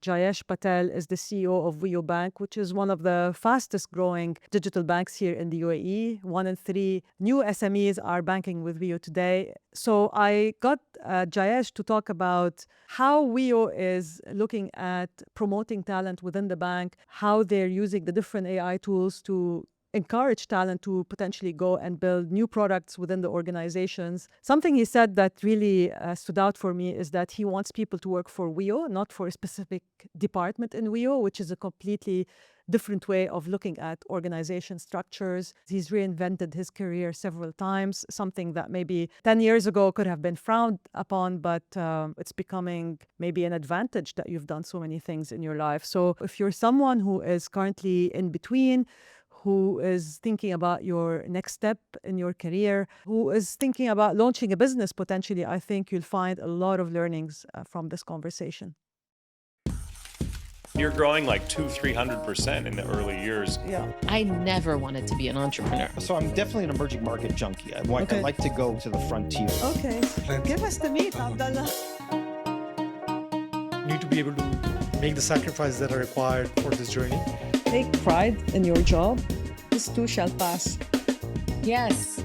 Jayesh Patel is the CEO of Wio Bank, which is one of the fastest growing digital banks here in the UAE. 1 in 3 new SMEs are banking with Wio today. So I got Jayesh to talk about how Wio is looking at promoting talent within the bank, how they're using the different AI tools to encourage talent to potentially go and build new products within the organizations. Something he said that really stood out for me is that he wants people to work for Wio, not for a specific department in Wio, which is a completely different way of looking at organization structures. He's reinvented his career several times, something that maybe 10 years ago could have been frowned upon, but it's becoming maybe an advantage that you've done so many things in your life. So if you're someone who is currently in between, who is thinking about your next step in your career, who is thinking about launching a business potentially, I think you'll find a lot of learnings from this conversation. You're growing like 200-300% in the early years. Yeah. I never wanted to be an entrepreneur. So I'm definitely an emerging market junkie. I like to go to the frontier. Okay. Give us the meat, Abdallah. You need to be able to make the sacrifices that are required for this journey. Take pride in your job. This too shall pass. Yes.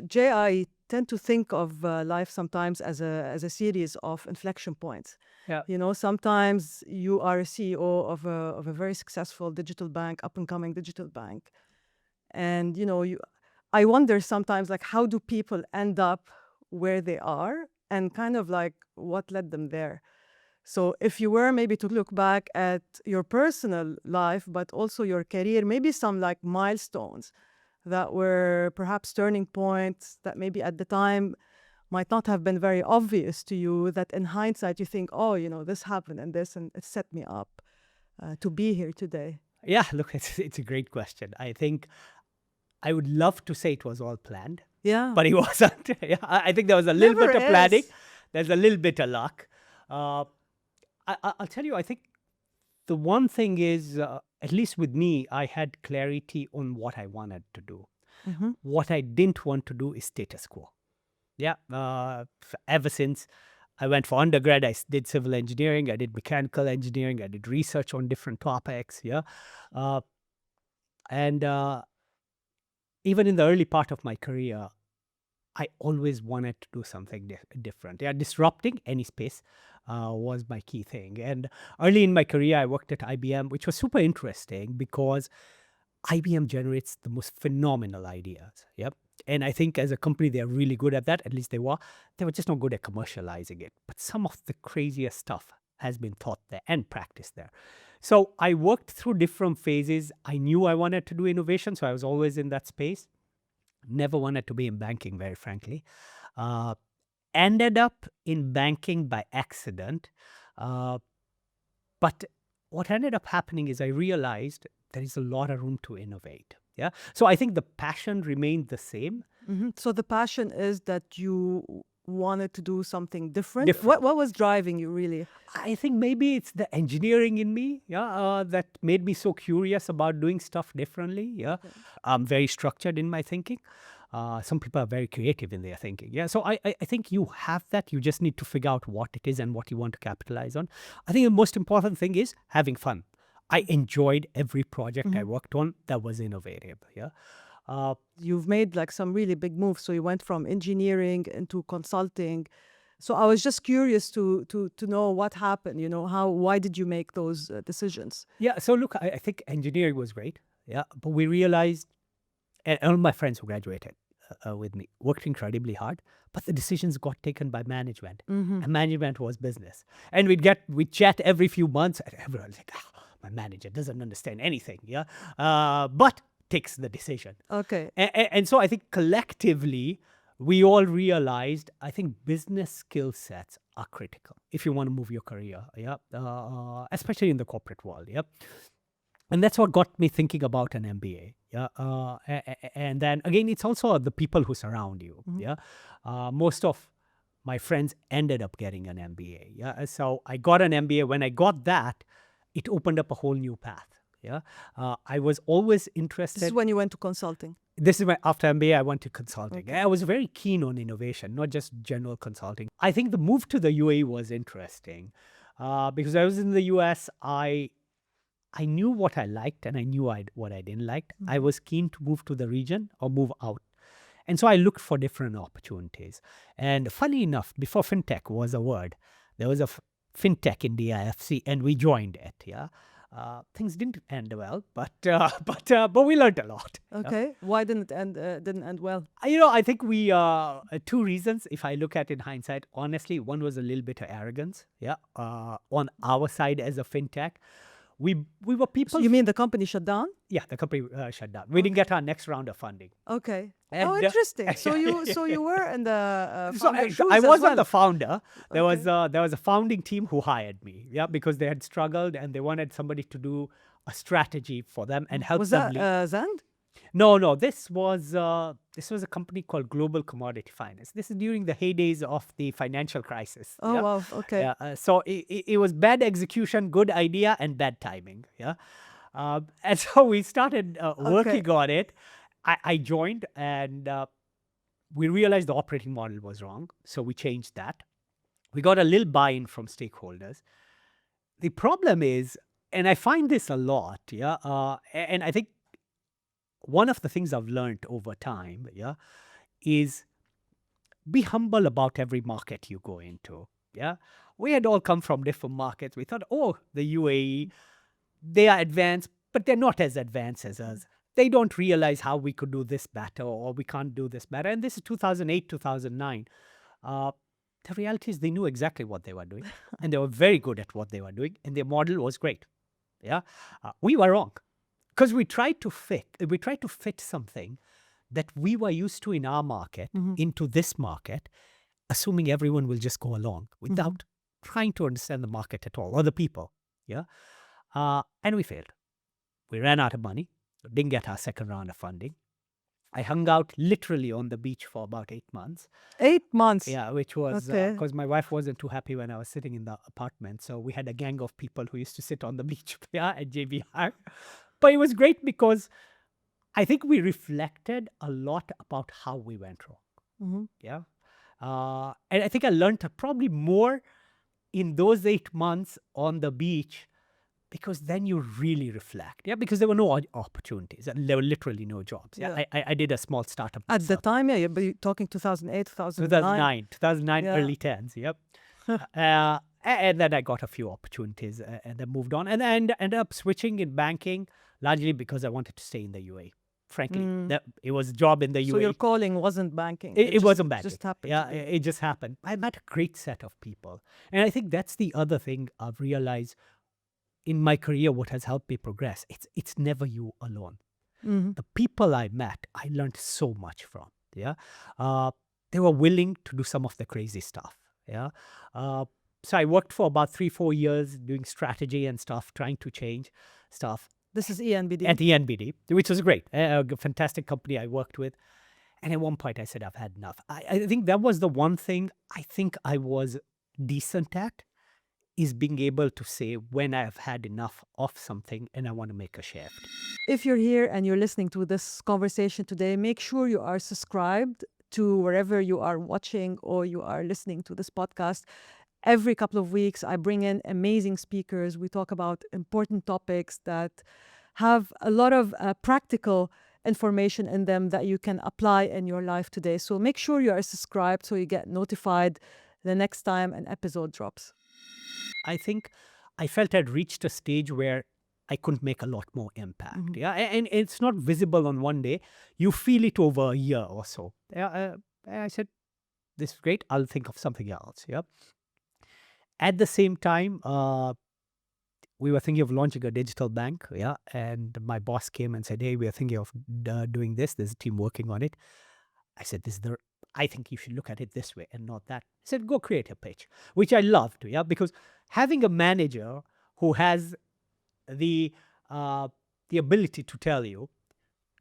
Jay, I tend to think of life sometimes as a series of inflection points. Yeah. You know, sometimes you are a CEO of a very successful digital bank, up and coming digital bank, and I wonder sometimes, like, how do people end up where they are, and kind of like what led them there. So if you were maybe to look back at your personal life, but also your career, maybe some like milestones that were perhaps turning points that maybe at the time might not have been very obvious to you, that in hindsight you think, oh, this happened and this, and it set me up to be here today. Yeah, look, it's a great question. I think I would love to say it was all planned. Yeah. But it wasn't. Yeah, I think there was a little Never bit of planning. is. There's a little bit of luck. I'll tell you, I think the one thing is, at least with me, I had clarity on what I wanted to do. Mm-hmm. What I didn't want to do is status quo. Yeah. Ever since I went for undergrad, I did civil engineering, I did mechanical engineering, I did research on different topics. Yeah. And even in the early part of my career, I always wanted to do something different. Yeah, disrupting any space was my key thing. And early in my career, I worked at IBM, which was super interesting because IBM generates the most phenomenal ideas. Yep. And I think as a company, they're really good at that. At least they were. They were just not good at commercializing it. But some of the craziest stuff has been taught there and practiced there. So I worked through different phases. I knew I wanted to do innovation, so I was always in that space. Never wanted to be in banking, very frankly. Ended up in banking by accident. But what ended up happening is I realized there is a lot of room to innovate. Yeah. So I think the passion remained the same. Mm-hmm. So the passion is that you wanted to do something different. What was driving you, really? I think maybe it's the engineering in me, that made me so curious about doing stuff differently. Yeah. Okay. I'm very structured in my thinking. Some people are very creative in their thinking. Yeah. So I think you have that. You just need to figure out what it is and what you want to capitalize on. I think the most important thing is having fun. I enjoyed every project I worked on that was innovative. Yeah. You've made like some really big moves. So you went from engineering into consulting. So I was just curious to know what happened. Why did you make those decisions? Yeah. So look, I think engineering was great. Yeah. But we realized, and all my friends who graduated with me worked incredibly hard, but the decisions got taken by management. Mm-hmm. And management was business. And we'd chat every few months, and everyone's like, my manager doesn't understand anything. Yeah. But takes the decision. Okay. And so I think collectively, we all realized, I think business skill sets are critical if you want to move your career. Yeah. Especially in the corporate world. Yeah. And that's what got me thinking about an MBA. Yeah. And then again, it's also the people who surround you. Mm-hmm. Yeah. Most of my friends ended up getting an MBA. Yeah. So I got an MBA. When I got that, it opened up a whole new path. Yeah, I was always interested. This is when you went to consulting. This is when, after MBA, I went to consulting. Okay. I was very keen on innovation, not just general consulting. I think the move to the UAE was interesting because I was in the US. I knew what I liked and I knew what I didn't like. I was keen to move to the region or move out. And so I looked for different opportunities. And funny enough, before fintech was a word, there was a fintech in the IFC and we joined it. Yeah. Things didn't end well, but we learned a lot. Okay. Why didn't it end well? I think we two reasons. If I look at it in hindsight, honestly, one was a little bit of arrogance. Yeah, on our side as a fintech, we were people. So you mean the company shut down? Yeah, the company shut down. We didn't get our next round of funding. Okay. And, interesting. So you were in the so founder shoes I as wasn't well. the founder. There was a founding team who hired me. Yeah, because they had struggled and they wanted somebody to do a strategy for them and help Was them. that Zand? No. This was a company called Global Commodity Finance. This is during the heydays of the financial crisis. Oh yeah? wow. Okay. Yeah, so it was bad execution, good idea, and bad timing. Yeah, and so we started working on it. I joined, and we realized the operating model was wrong, so we changed that. We got a little buy-in from stakeholders. The problem is, and I find this a lot. Yeah, and I think one of the things I've learned over time, yeah, is be humble about every market you go into. Yeah, we had all come from different markets. We thought, oh, the UAE, they are advanced, but they're not as advanced as us. They don't realize how we could do this better or we can't do this better. And this is 2008, 2009. The reality is they knew exactly what they were doing and they were very good at what they were doing and their model was great. Yeah, we were wrong. Because we tried to fit something that we were used to in our market into this market, assuming everyone will just go along without trying to understand the market at all or the people. Yeah, and we failed. We ran out of money, didn't get our second round of funding. I hung out literally on the beach for about 8 months. 8 months. Yeah, which was Okay. because my wife wasn't too happy when I was sitting in the apartment. So we had a gang of people who used to sit on the beach at JBR. But it was great because I think we reflected a lot about how we went wrong. Yeah. And I think I learned probably more in those 8 months on the beach because then you really reflect. Yeah. Because there were no opportunities and there were literally no jobs. Yeah. I did a small startup. At the time, yeah, but you're talking 2008, 2009. 2009, Yeah. early 10s. Yep. And then I got a few opportunities and then moved on and then ended up switching in banking. Largely because I wanted to stay in the UAE. Frankly, it was a job in the UAE. So your calling wasn't banking. It wasn't banking. Just happened. Yeah, it just happened. I met a great set of people. And I think that's the other thing I've realized in my career, what has helped me progress. It's never you alone. The people I met, I learned so much from. Yeah, they were willing to do some of the crazy stuff. Yeah, so I worked for about 3-4 years doing strategy and stuff, trying to change stuff. This is ENBD. At the NBD, which was great. A fantastic company I worked with. And at one point I said, I've had enough. I think that was the one thing I think I was decent at, is being able to say when I've had enough of something and I want to make a shift. If you're here and you're listening to this conversation today, make sure you are subscribed to wherever you are watching or you are listening to this podcast. Every couple of weeks, I bring in amazing speakers. We talk about important topics that have a lot of practical information in them that you can apply in your life today. So make sure you are subscribed so you get notified the next time an episode drops. I think I felt I'd reached a stage where I couldn't make a lot more impact. Yeah, and it's not visible on one day. You feel it over a year or so. And I said, this is great. I'll think of something else. Yeah. At the same time, we were thinking of launching a digital bank, yeah, and my boss came and said, hey, we are thinking of doing this. There's a team working on it. I said, I think you should look at it this way and not that. I said, go create a pitch, which I loved, yeah, because having a manager who has the ability to tell you,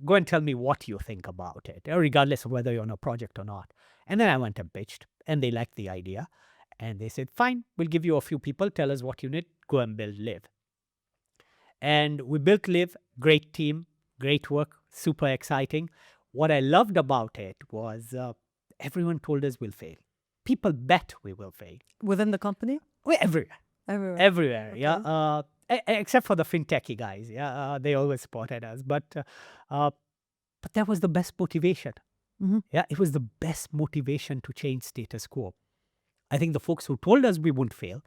go and tell me what you think about it, regardless of whether you're on a project or not. And then I went and pitched, and they liked the idea. And they said, fine, we'll give you a few people. Tell us what you need. Go and build Live. And we built Live, great team, great work, super exciting. What I loved about it was everyone told us we'll fail. People bet we will fail. Within the company? We're everywhere. Everywhere. Everywhere, Okay. yeah. Except for the fintechy guys, yeah. They always supported us. But that was the best motivation. Mhm. Yeah, it was the best motivation to change status quo. I think the folks who told us we wouldn't fail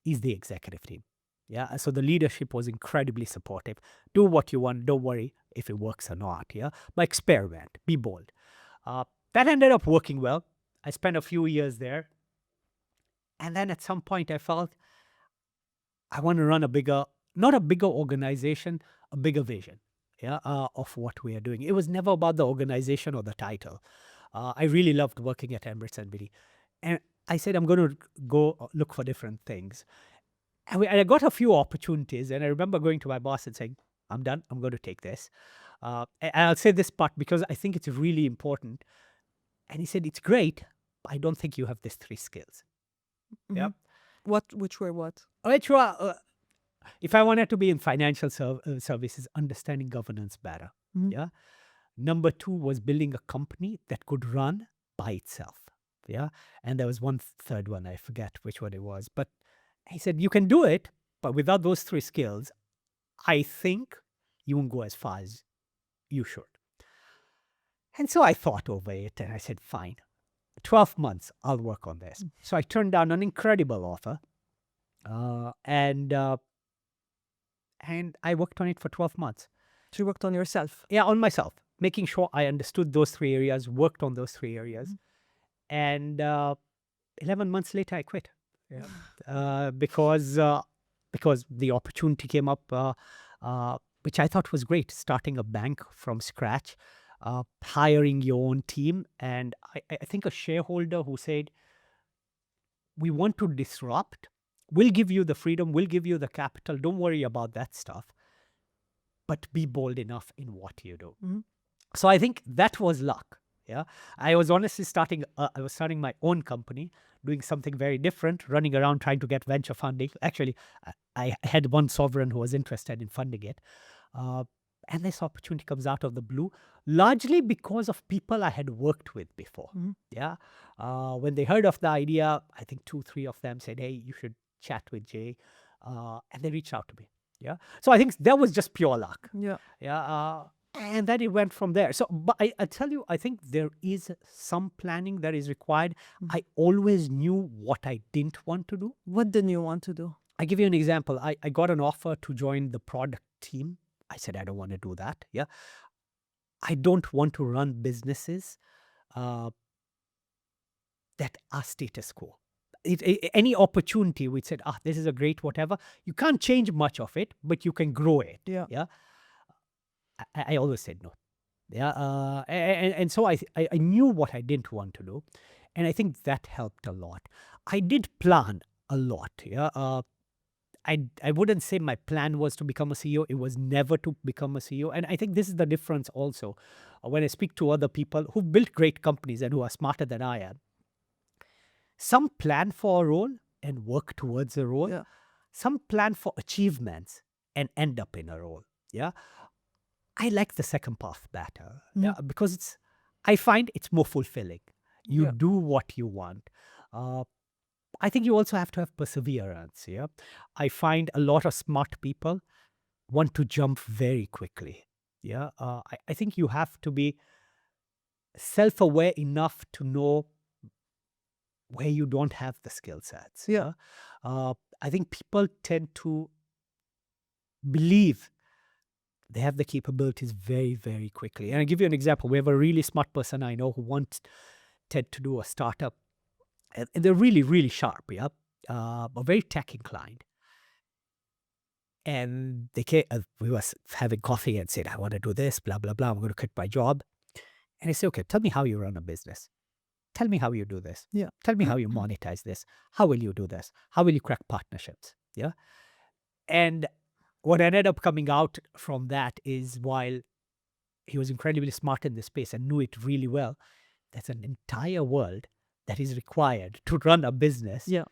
is the executive team. Yeah, so the leadership was incredibly supportive. Do what you want. Don't worry if it works or not. Yeah, but experiment. Be bold. That ended up working well. I spent a few years there. And then at some point I felt I want to run not a bigger organization, a bigger vision, yeah, of what we are doing. It was never about the organization or the title. I really loved working at Emirates NBD. And I said, I'm going to go look for different things. And I got a few opportunities. And I remember going to my boss and saying, I'm done. I'm going to take this. And I'll say this part because I think it's really important. And he said, it's great, but I don't think you have these 3 skills. Yeah. Which were what? Which were, if I wanted to be in financial services, understanding governance better. Mhm. Yeah. Number 2 was building a company that could run by itself. Yeah. And there was one third one, I forget which one it was. But he said, you can do it, but without those 3 skills, I think you won't go as far as you should. And so I thought over it and I said, fine, 12 months, I'll work on this. So I turned down an incredible offer. And I worked on it for 12 months. So you worked on yourself. Yeah, on myself, making sure I understood those 3 areas, worked on those 3 areas. And 11 months later, I quit. Yeah. Because the opportunity came up, which I thought was great, starting a bank from scratch, hiring your own team. And I think a shareholder who said, we want to disrupt, we'll give you the freedom, we'll give you the capital, don't worry about that stuff, but be bold enough in what you do. So I think that was luck. Yeah, I was honestly starting my own company, doing something very different, running around trying to get venture funding. Actually, I had one sovereign who was interested in funding it. And this opportunity comes out of the blue, largely because of people I had worked with before. Yeah. When they heard of the idea, I think 2-3 of them said, hey, you should chat with Jay. And they reached out to me. Yeah. So I think that was just pure luck. Yeah. Yeah. And then it went from there. So, but I tell you, I think there is some planning that is required. I always knew what I didn't want to do. What didn't you want to do? I give you an example. I got an offer to join the product team. I said, I don't want to do that. Yeah. I don't want to run businesses that are status quo. Any opportunity, we said, this is a great whatever. You can't change much of it, but you can grow it. Yeah. Yeah. I always said no. Yeah. And so I knew what I didn't want to do. And I think that helped a lot. I did plan a lot. Yeah. I wouldn't say my plan was to become a CEO. It was never to become a CEO. And I think this is the difference also. When I speak to other people who've built great companies and who are smarter than I am, some plan for a role and work towards a role. Yeah. Some plan for achievements and end up in a role. Yeah. I like the second path better. Yeah, because I find it's more fulfilling. You do what you want. I think you also have to have perseverance. Yeah. I find a lot of smart people want to jump very quickly. Yeah. I think you have to be self-aware enough to know where you don't have the skill sets. Yeah. I think people tend to believe they have the capabilities very, very quickly. And I'll give you an example. We have a really smart person I know who wanted to do a startup. And they're really, really sharp, yeah, but very tech inclined. And they came, we were having coffee and said, I want to do this, blah, blah, blah. I'm going to quit my job. And I said, okay, tell me how you run a business. Tell me how you do this. Yeah. Tell me how you monetize this. How will you do this? How will you crack partnerships? Yeah. And what ended up coming out from that is, while he was incredibly smart in this space and knew it really well, there's an entire world that is required to run a business, Yeah.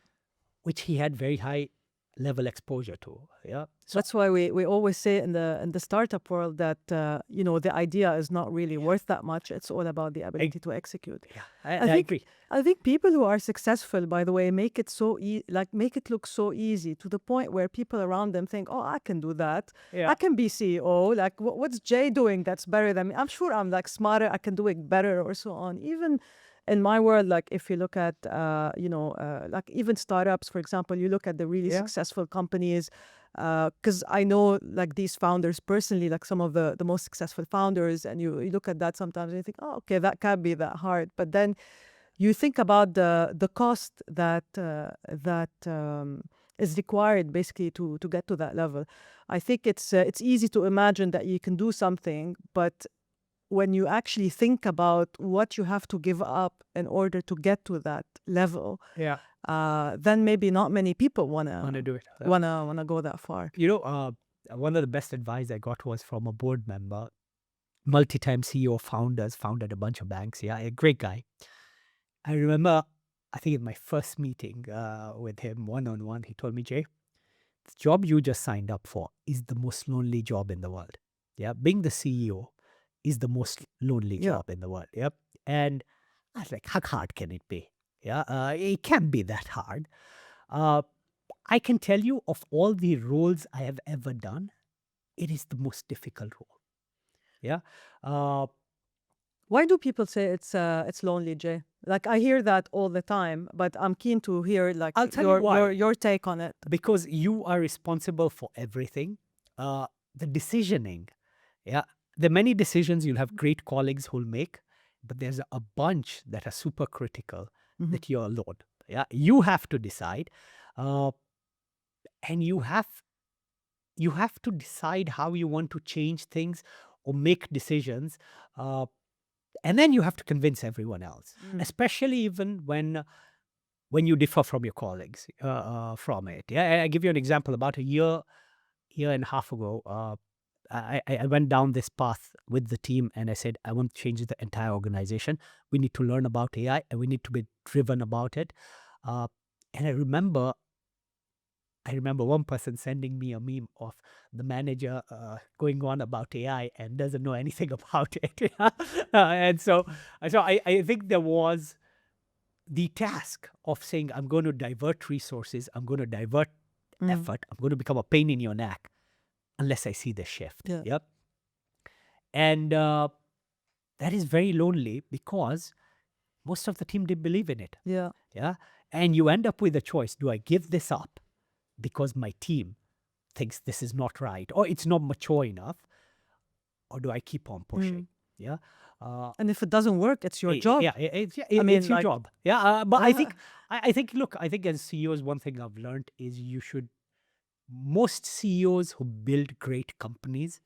which he had very high level exposure to. Yeah. So That's why we always say in the startup world that the idea is not really worth that much. It's all about the ability to execute. yeah, I I think agree. I think people who are successful, by the way, make it so make it look so easy to the point where people around them think, "Oh, I can do that. Yeah. I can be CEO. Like, what's Jay doing that's better than me? I'm sure I'm like smarter. I can do it better, or so on." Even in my world, like if you look at like even startups, for example, you look at the really Yeah. successful companies. Because I know like these founders personally, like some of the most successful founders, and you look at that sometimes and you think, oh, okay, that can't be that hard. But then you think about the cost that is required basically to get to that level. I think it's easy to imagine that you can do something, but when you actually think about what you have to give up in order to get to that level, Yeah. then maybe not many people Want to wanna do it. wanna go that far. You know, one of the best advice I got was from a board member, multi-time CEO of founders, founded a bunch of banks. Yeah, a great guy. I remember, I think in my first meeting with him one-on-one, he told me, Jay, the job you just signed up for is the most lonely job in the world. Yeah, being the CEO is the most lonely Yeah. job in the world. Yep. And I was like, how hard can it be? Yeah, it can't be that hard. I can tell you of all the roles I have ever done, it is the most difficult role. Yeah. Why do people say it's lonely, Jay? Like I hear that all the time, but I'm keen to hear like I'll tell you why. your take on it. Because you are responsible for everything. The decisioning, yeah, there are many decisions you'll have great colleagues who'll make, but there's a bunch that are super critical that you're alone. Yeah, you have to decide, and you have to decide how you want to change things or make decisions, and then you have to convince everyone else, especially even when you differ from your colleagues from it. Yeah, I give you an example. About a year and a half ago, I went down this path with the team and I said, I want to change the entire organization. We need to learn about AI and we need to be driven about it. And I remember one person sending me a meme of the manager going on about AI and doesn't know anything about it. And so I think there was the task of saying, I'm going to divert resources, I'm going to divert effort, I'm going to become a pain in your neck unless I see the shift. Yeah. Yep. And that is very lonely because most of the team didn't believe in it. Yeah. Yeah. And you end up with a choice. Do I give this up because my team thinks this is not right or it's not mature enough? Or do I keep on pushing? Yeah. And if it doesn't work, it's your job. Yeah, it's mean, your like- job. Yeah, but I think, look, I think as CEOs, one thing I've learned is most CEOs who build great companies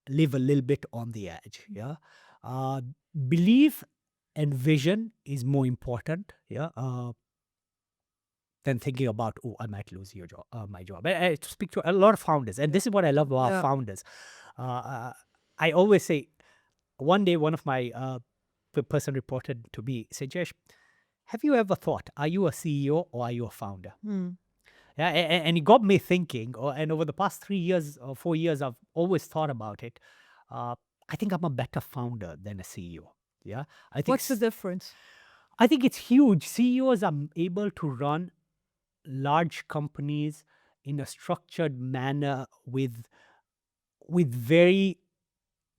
live a little bit on the edge. Yeah. Belief and vision is more important. Yeah. Than thinking about, oh, I might lose my job. I speak to a lot of founders, and this is what I love about founders. I always say, one day, one of my person reported to me, said, Jayesh, have you ever thought, are you a CEO or are you a founder? Yeah, and it got me thinking, and over the past 3 years or 4 years, I've always thought about it. I think I'm a better founder than a CEO. Yeah, I think What's the difference? I think it's huge. CEOs are able to run large companies in a structured manner with very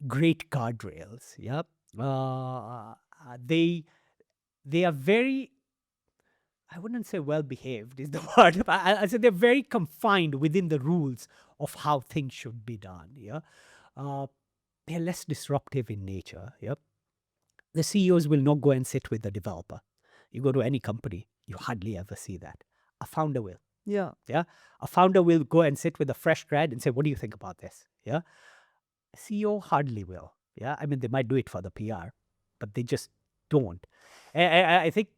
great guardrails. Yeah, they are very, I wouldn't say well behaved is the word. But I said they're very confined within the rules of how things should be done. Yeah, they're less disruptive in nature. Yep, the CEOs will not go and sit with the developer. You go to any company, you hardly ever see that. A founder will. Yeah. Yeah, a founder will go and sit with a fresh grad and say, "What do you think about this?" Yeah, a CEO hardly will. Yeah, I mean they might do it for the PR, but they just don't. I think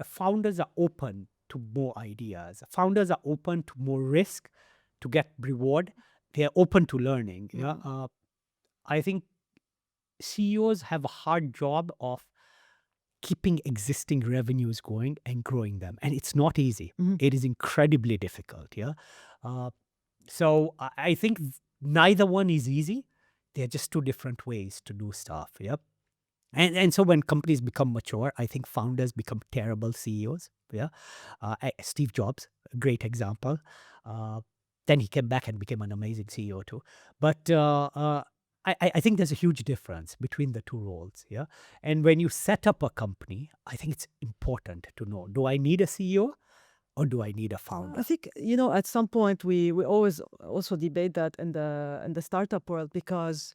founders are open to more ideas. Founders are open to more risk to get reward. They are open to learning. Yeah, I think CEOs have a hard job of keeping existing revenues going and growing them. And it's not easy. Mhm. It is incredibly difficult. Yeah. So I think neither one is easy. They're just two different ways to do stuff. Yep. And so when companies become mature, I think founders become terrible CEOs. Yeah. Steve Jobs, a great example. Then he came back and became an amazing CEO too. But I think there's a huge difference between the two roles. Yeah. And when you set up a company, I think it's important to know, do I need a CEO or do I need a founder? I think, at some point we always also debate that in the startup world, because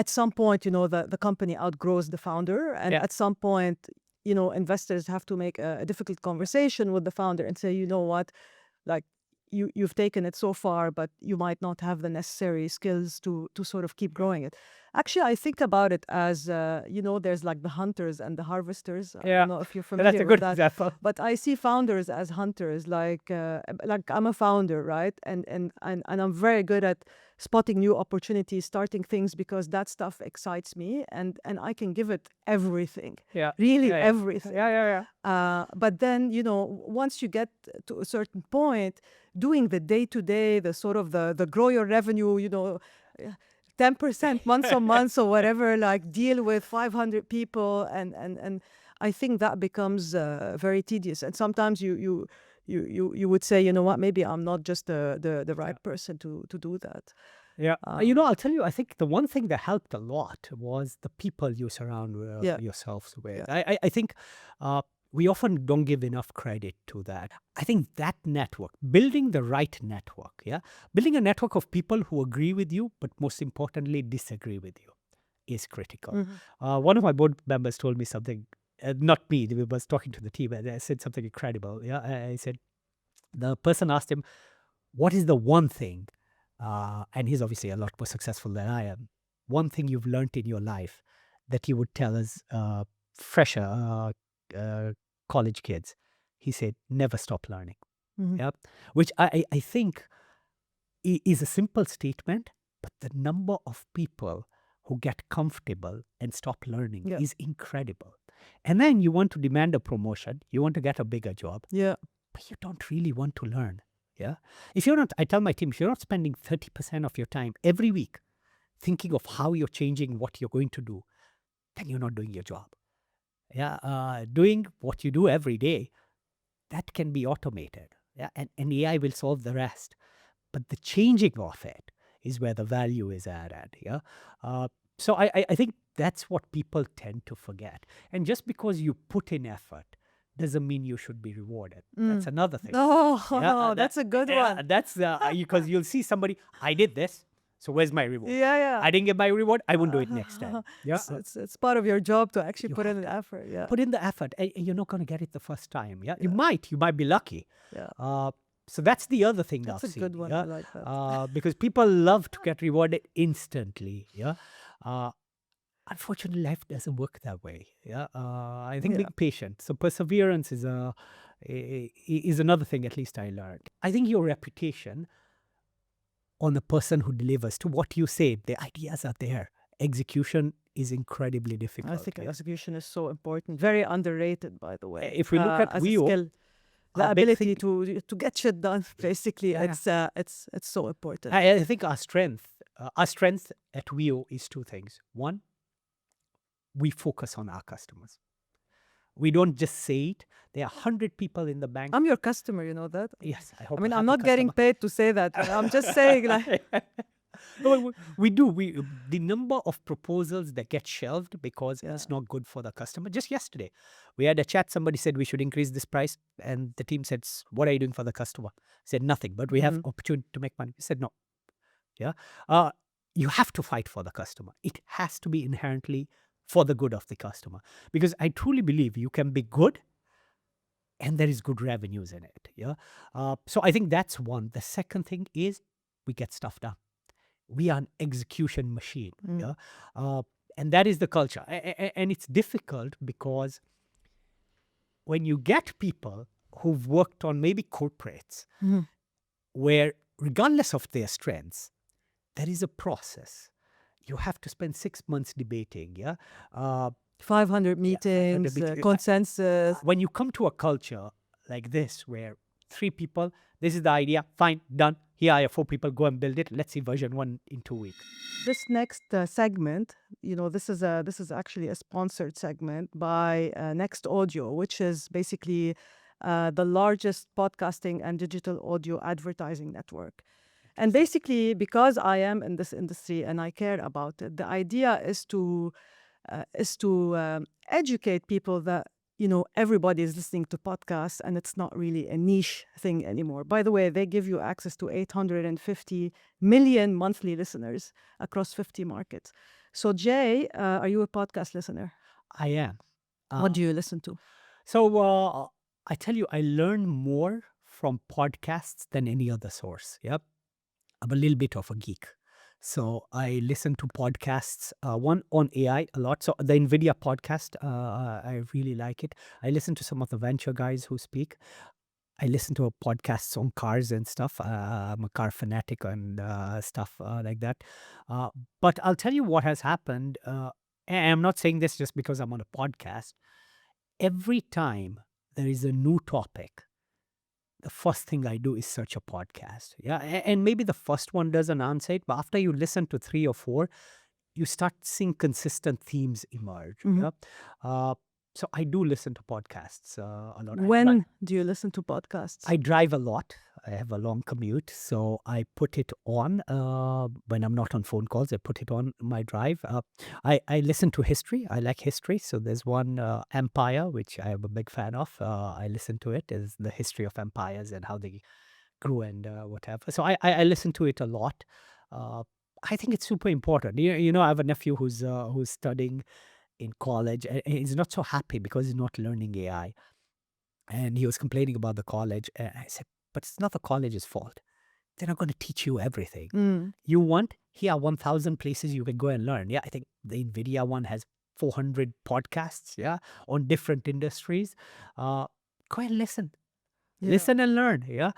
at some point, the company outgrows the founder, and Yeah. at some point, investors have to make a difficult conversation with the founder and say, you know what, like you've taken it so far, but you might not have the necessary skills to sort of keep growing it. Actually, I think about it as there's like the hunters and the harvesters. I Yeah. don't know if you're familiar That's a with good that. example. But I see founders as hunters, like I'm a founder, right? And I'm very good at spotting new opportunities, starting things, because that stuff excites me, and I can give it everything, Yeah. really Yeah, yeah. everything. Yeah. But then, once you get to a certain point, doing the day-to-day, the sort of the grow your revenue, 10% months on months or whatever, like deal with 500 people, and I think that becomes very tedious. And sometimes you would say, you know what, maybe I'm not just the right person to do that. Yeah. I'll tell you, I think the one thing that helped a lot was the people you surround Yeah. yourselves with. Yeah. I think we often don't give enough credit to that. I think that network, building the right network, building a network of people who agree with you, but most importantly, disagree with you, is critical. Mhm. One of my board members told me something, not me, I was talking to the team, and I said something incredible. Yeah, I said, the person asked him, what is the one thing, and he's obviously a lot more successful than I am, one thing you've learned in your life that you would tell us fresher college kids? He said, never stop learning. Mhm. Yep. Which I think is a simple statement, but the number of people who get comfortable and stop learning Yeah. is incredible. And then you want to demand a promotion, you want to get a bigger job, Yeah. but you don't really want to learn. Yeah. If you're not, I tell my team, if you're not spending 30% of your time every week thinking of how you're changing what you're going to do, then you're not doing your job. Yeah. Doing what you do every day, that can be automated. Yeah. And AI will solve the rest. But the changing of it is where the value is added. Yeah. So I think that's what people tend to forget. And just because you put in effort doesn't mean you should be rewarded. That's another thing. Oh, that's a good Yeah, one. that's because you'll see somebody, I did this, so where's my reward? Yeah. I didn't get my reward, I won't do it next time. Yeah. It's part of your job to actually You put in have the effort. Yeah. Put in the effort, and you're not going to get it the first time. Yeah, you might be lucky. Yeah. So that's the other thing That's I've a seen. good one. Yeah? I like that. Because people love to get rewarded instantly. Yeah. Unfortunately, life doesn't work that way. Yeah. I think Yeah. being patient. So perseverance is another thing. At least I learned. I think your reputation on the person who delivers to what you say, the ideas are there. Execution is incredibly difficult. I think yeah? execution is so important. Very underrated, by the way. If we look at as a Wio, skill, the our big ability thing- to get shit done. Basically, Yeah. it's so important. I think our strength at Wio is two things. One, we focus on our customers. We don't just say it. There are 100 people in the bank. I'm your customer. You know that. Yes, I hope. I mean, a I'm happy not getting customer. paid to say that. I'm just saying, like, No, we do. The number of proposals that get shelved because Yeah. it's not good for the customer. Just yesterday, we had a chat. Somebody said we should increase this price, and the team said, "What are you doing for the customer?" I said nothing, but we have opportunity to make money. We said no. Yeah, you have to fight for the customer. It has to be inherently for the good of the customer, because I truly believe you can be good, and there is good revenues in it. Yeah, so I think that's one. The second thing is we get stuff done. We are an execution machine. Yeah, and that is the culture. And it's difficult because when you get people who've worked on maybe corporates, where regardless of their strengths, there is a process. You have to spend 6 months debating. Yeah, 500 meetings, consensus. When you come to a culture like this, where 3 people, this is the idea, fine, done. Here are 4 people, go and build it. Let's see version 1 in 2 weeks. This next segment, this is actually a sponsored segment by Next Audio, which is basically the largest podcasting and digital audio advertising network. And basically, because I am in this industry and I care about it, the idea is to educate people that everybody is listening to podcasts and it's not really a niche thing anymore. By the way, they give you access to 850 million monthly listeners across 50 markets. So Jay, are you a podcast listener? I am. What do you listen to? So I tell you, I learn more from podcasts than any other source. Yep. I'm a little bit of a geek. So I listen to podcasts, one on AI a lot. So the NVIDIA podcast, I really like it. I listen to some of the venture guys who speak. I listen to podcasts on cars and stuff. I'm a car fanatic and stuff like that. But I'll tell you what has happened. And I'm not saying this just because I'm on a podcast. Every time there is a new topic, the first thing I do is search a podcast. Yeah. And maybe the first one doesn't answer it, but after you listen to 3 or 4, you start seeing consistent themes emerge. Mhm. Yeah. So I do listen to podcasts a lot. When do you listen to podcasts? I drive a lot. I have a long commute, so I put it on when I'm not on phone calls. I put it on my drive. I listen to history. I like history. So there's one Empire, which I am a big fan of. I listen to it. It's the history of empires and how they grew and whatever. So I listen to it a lot. I think it's super important. I have a nephew who's studying in college, and he's not so happy because he's not learning AI. And he was complaining about the college. And I said, but it's not the college's fault. They're not going to teach you everything. You want, here are 1,000 places you can go and learn. Yeah, I think the NVIDIA one has 400 podcasts, yeah, on different industries. Go and listen. Yeah. Listen and learn, yeah.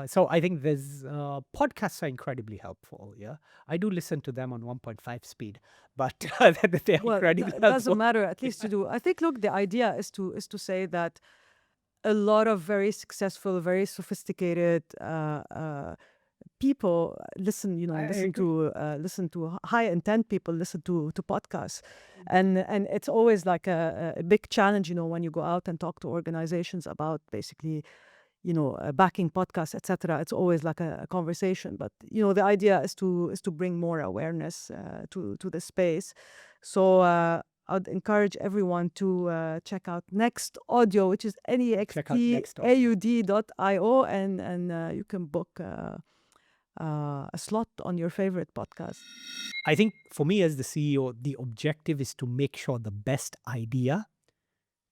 So I think there's podcasts are incredibly helpful, yeah. I do listen to them on 1.5 speed, but they're Well, incredibly it helpful. doesn't matter. At least you do. I think. Look, the idea is to say that a lot of very successful, very sophisticated people listen. Listen to high intent people listen to podcasts, and it's always like a big challenge. When you go out and talk to organizations about basically, backing podcasts, etc. It's always like a conversation. But the idea is to bring more awareness to the space. So I'd encourage everyone to check out Next Audio, which is Check out Next Audio. nextaud.io, and you can book a slot on your favorite podcast. I think for me as the CEO, the objective is to make sure the best idea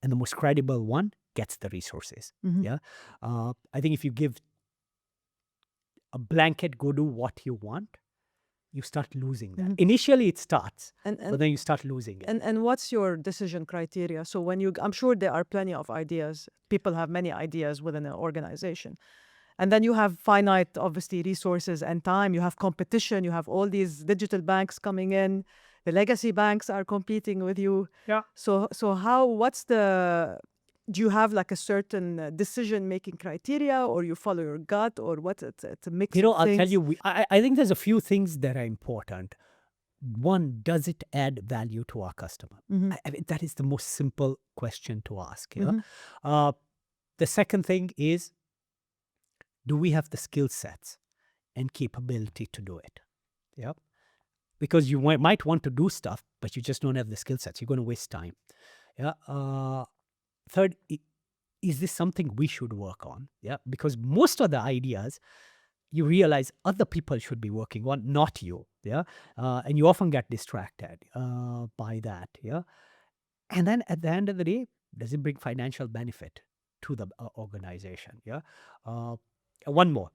and the most credible one gets the resources. Mhm. Yeah. I think if you give a blanket, go do what you want, you start losing that. Mhm. Initially it starts, And but then you start losing it. and what's your decision criteria? So I'm sure there are plenty of ideas. People have many ideas within an organization. And then you have finite, obviously, resources and time. You have competition. You have all these digital banks coming in. The legacy banks are competing with you. Yeah. So do you have like a certain decision-making criteria, or you follow your gut, or what? It's a mix of I'll tell things. you, I think there's a few things that are important. One, does it add value to our customer? Mhm. I mean, that is the most simple question to ask. Yeah? Mhm. The second thing is, do we have the skill sets and capability to do it? Yeah. Because you might want to do stuff, but you just don't have the skill sets. You're going to waste time. Yeah. Third, is this something we should work on? Yeah. Because most of the ideas, you realize other people should be working on, not you. Yeah. And you often get distracted by that. Yeah. And then at the end of the day, does it bring financial benefit to the organization? Yeah. One more.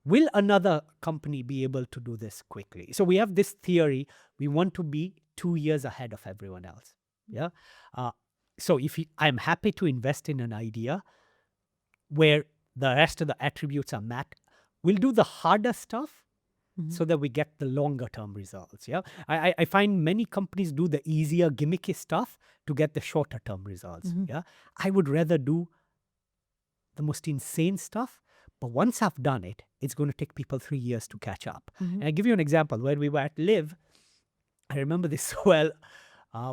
Will another company be able to do this quickly? So we have this theory, we want to be 2 years ahead of everyone else. Yeah. So I'm happy to invest in an idea where the rest of the attributes are met. We'll do the harder stuff so that we get the longer term results. Yeah, I find many companies do the easier gimmicky stuff to get the shorter term results. Yeah, I would rather do the most insane stuff, but once I've done it, it's going to take people 3 years to catch up. And I give you an example. When we were at Live, I remember this so well.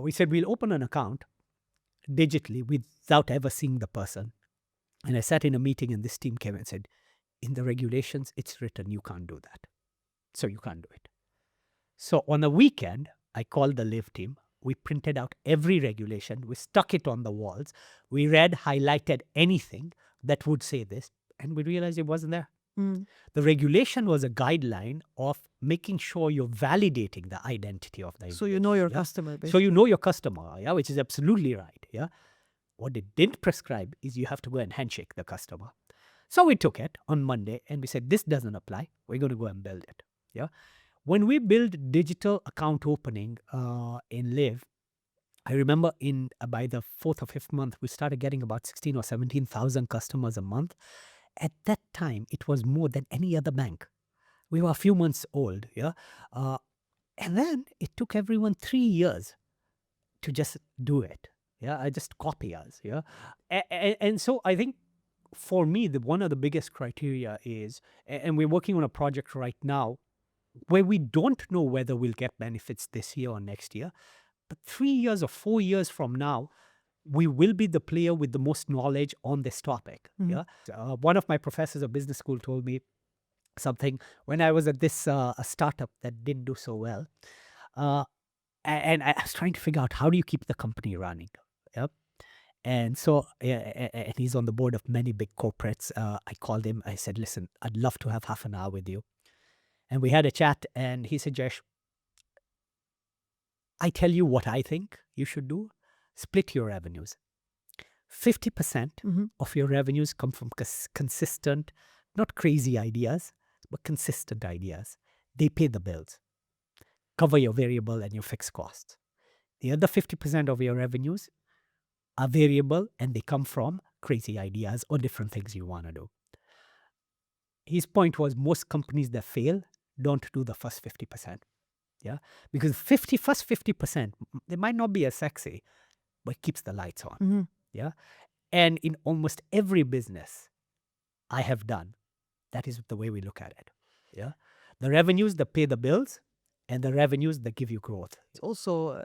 We said we'll open an account digitally without ever seeing the person. And I sat in a meeting and this team came and said, in the regulations, it's written you can't do that. So you can't do it. So on a weekend, I called the Live team. We printed out every regulation. We stuck it on the walls. We read, highlighted anything that would say this, and we realized it wasn't there. The regulation was a guideline of making sure you're validating the identity of the So you know your yeah? customer, basically. So you know your customer, yeah, which is absolutely right. Yeah. What it didn't prescribe is you have to go and handshake the customer. So we took it on Monday and we said, this doesn't apply. We're going to go and build it. Yeah. When we build digital account opening in Live, I remember by the 4th or 5th month, we started getting about 16 or 17,000 customers a month. At that time, it was more than any other bank. We were a few months old, yeah. And then it took everyone 3 years to just do it, yeah. I just copy us, yeah. And so I think for me, one of the biggest criteria is, and we're working on a project right now where we don't know whether we'll get benefits this year or next year, but 3 years or 4 years from now, we will be the player with the most knowledge on this topic. Yeah. One of my professors of business school told me something when I was at this a startup that didn't do so well. And I was trying to figure out, how do you keep the company running? Yep. And so, and he's on the board of many big corporates. I called him. I said, listen, I'd love to have half an hour with you. And we had a chat and he said, Jayesh, I tell you what I think you should do. Split your revenues. 50% of your revenues come from consistent, not crazy ideas, but consistent ideas. They pay the bills, cover your variable and your fixed costs. The other 50% of your revenues are variable and they come from crazy ideas or different things you want to do. His point was most companies that fail don't do the first 50%. Yeah, because first 50%, they might not be as sexy, but it keeps the lights on. Yeah. And in almost every business I have done, that is the way we look at it. Yeah. The revenues that pay the bills and the revenues that give you growth. It's also,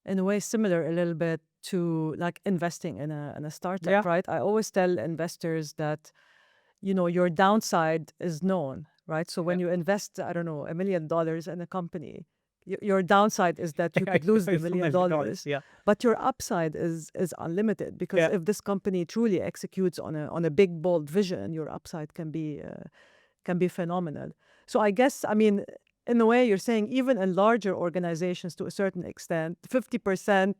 in a way, similar a little bit to like investing in a startup, right? I always tell investors that, you know, your downside is known, right? So when you invest, I don't know, $1 million in a company, your downside is that you could lose the $1 million, but your upside is unlimited, because if this company truly executes on a big, bold vision, your upside can be phenomenal. So I guess, I mean, in a way, you're saying even in larger organizations, to a certain extent, 50%,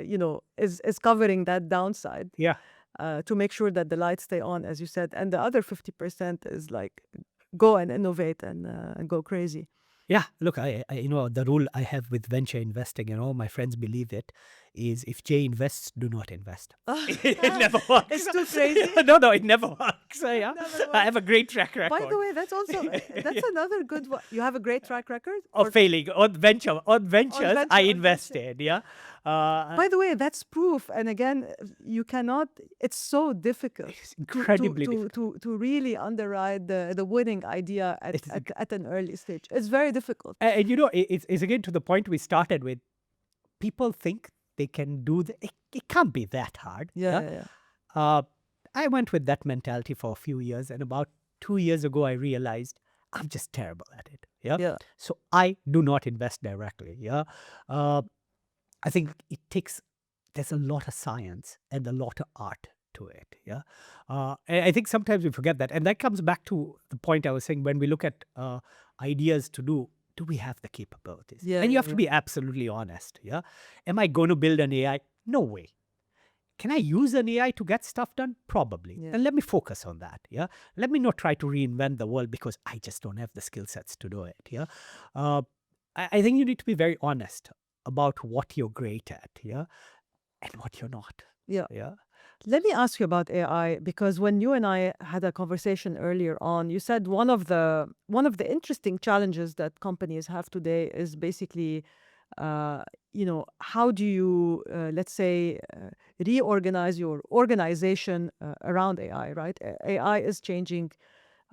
you know, is covering that downside. Yeah. To make sure that the lights stay on, as you said, and the other 50% is like go and innovate and go crazy. Yeah, look, I you know, the rule I have with venture investing, and all my friends believe it, is if Jay invests, do not invest. It never works. It's too crazy. No, it never works. Yeah. I have a great track record. By the way, that's also that's another good one. You have a great track record of failing on ventures. I invested. Yeah. By the way, that's proof. And again, you cannot. It's so difficult. It's incredibly difficult to really underwrite the winning idea at an early stage. It's very difficult. And you know, it's again to the point we started with. People think they can do it can't be that hard. Yeah. I went with that mentality for a few years, and about 2 years ago, I realized I'm just terrible at it. Yeah. So I do not invest directly. Yeah. I think there's a lot of science and a lot of art to it. Yeah. And I think sometimes we forget that. And that comes back to the point I was saying, when we look at ideas to do we have the capabilities? Yeah, and you have to be absolutely honest. Yeah. Am I going to build an AI? No way. Can I use an AI to get stuff done? Probably. Yeah. And let me focus on that. Yeah. Let me not try to reinvent the world because I just don't have the skill sets to do it. Yeah. I think you need to be very honest about what you're great at. Yeah. And what you're not. Yeah. Yeah. Let me ask you about AI, because when you and I had a conversation earlier on, you said one of the interesting challenges that companies have today is basically, how do you, let's say, reorganize your organization around AI, right? AI is changing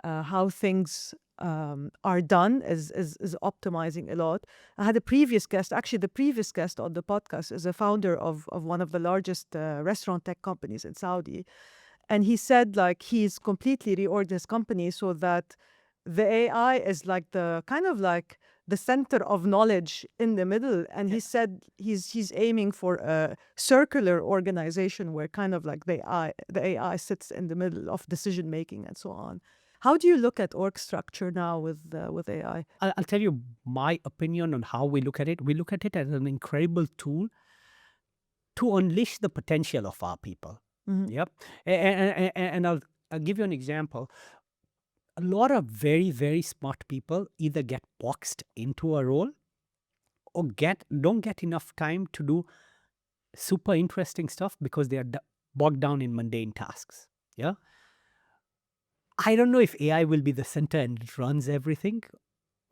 how things are done, is optimizing a lot. I had a previous guest, actually the previous guest on the podcast is a founder of one of the largest restaurant tech companies in Saudi. And he said like he's completely reorganized his company so that the AI is like the kind of like the center of knowledge in the middle. And he said he's aiming for a circular organization where kind of like the AI sits in the middle of decision making and so on. How do you look at org structure now with AI? I'll tell you my opinion on how we look at it. We look at it as an incredible tool to unleash the potential of our people. Yep. And I'll give you an example. A lot of very, very smart people either get boxed into a role or don't get enough time to do super interesting stuff because they are bogged down in mundane tasks. Yeah. I don't know if AI will be the center and it runs everything.